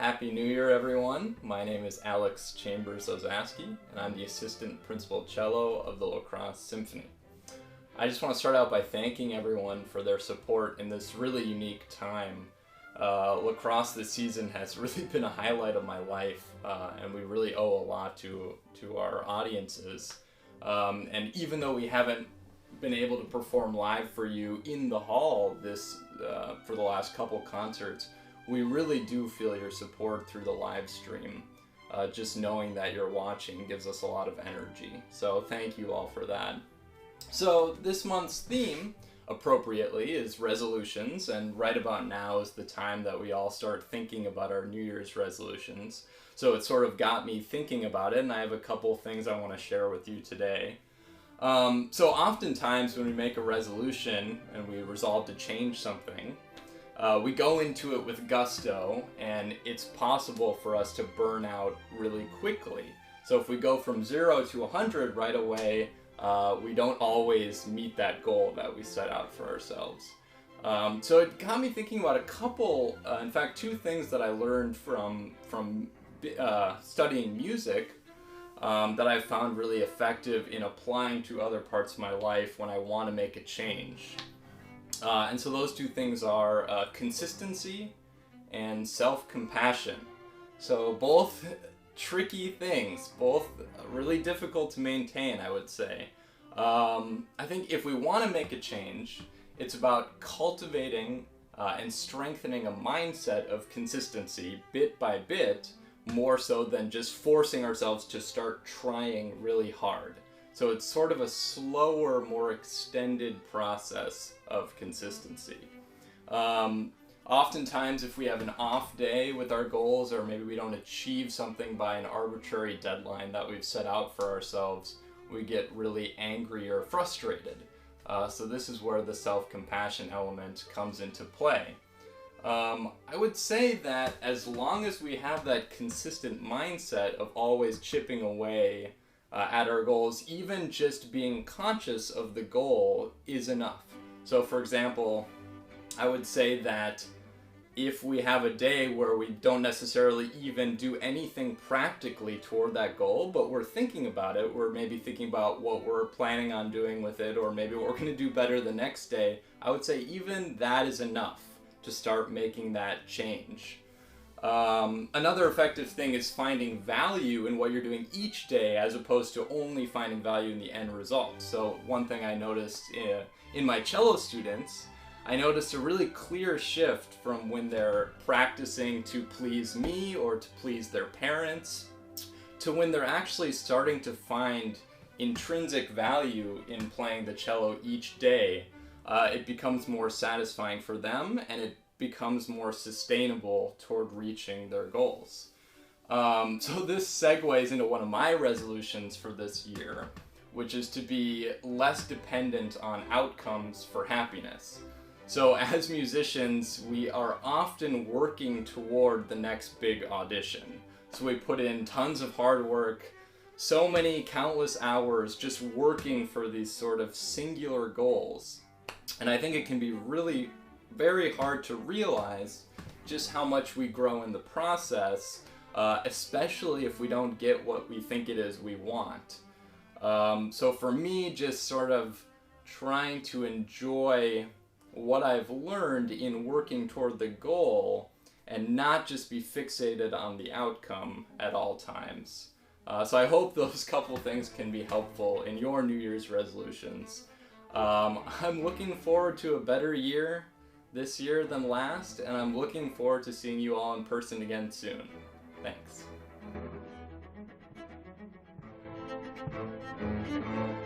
Happy New Year, everyone. My name is Alex Chambers-Ozasky, and I'm the Assistant Principal Cello of the LaCrosse Symphony. I just want to start out by thanking everyone for their support in this really unique time. Lacrosse this season has really been a highlight of my life, and we really owe a lot to our audiences. And even though we haven't been able to perform live for you in the hall for the last couple concerts, we really do feel your support through the live stream. Just knowing that you're watching gives us a lot of energy. So thank you all for that. So this month's theme, appropriately, is resolutions, and right about now is the time that we all start thinking about our New Year's resolutions. So it sort of got me thinking about it, and I have a couple things I want to share with you today. So oftentimes when we make a resolution and we resolve to change something, we go into it with gusto, and it's possible for us to burn out really quickly. So if we go from 0 to 100 right away, we don't always meet that goal that we set out for ourselves. So it got me thinking about a couple, in fact, two things that I learned from studying music that I found really effective in applying to other parts of my life when I want to make a change. And so those two things are consistency and self-compassion. So both tricky things, both really difficult to maintain, I would say. I think if we want to make a change, it's about cultivating and strengthening a mindset of consistency bit by bit, more so than just forcing ourselves to start trying really hard. So it's sort of a slower, more extended process of consistency. Oftentimes, if we have an off day with our goals, or maybe we don't achieve something by an arbitrary deadline that we've set out for ourselves, we get really angry or frustrated. So this is where the self-compassion element comes into play. I would say that as long as we have that consistent mindset of always chipping away at our goals, even just being conscious of the goal is enough. So for example, I would say that if we have a day where we don't necessarily even do anything practically toward that goal, but we're thinking about it, we're maybe thinking about what we're planning on doing with it, or maybe what we're going to do better the next day, I would say even that is enough to start making that change. Another effective thing is finding value in what you're doing each day, as opposed to only finding value in the end result. So one thing I noticed in my cello students, I noticed a really clear shift from when they're practicing to please me or to please their parents, to when they're actually starting to find intrinsic value in playing the cello each day. It becomes more satisfying for them, and it becomes more sustainable toward reaching their goals. So this segues into one of my resolutions for this year, which is to be less dependent on outcomes for happiness. So as musicians, we are often working toward the next big audition. So we put in tons of hard work, so many countless hours just working for these sort of singular goals. And I think it can be really very hard to realize just how much we grow in the process, especially if we don't get what we think it is we want. So for me, just sort of trying to enjoy what I've learned in working toward the goal and not just be fixated on the outcome at all times. So I hope those couple things can be helpful in your New Year's resolutions. I'm looking forward to a better year this year than last, and I'm looking forward to seeing you all in person again soon. Thanks.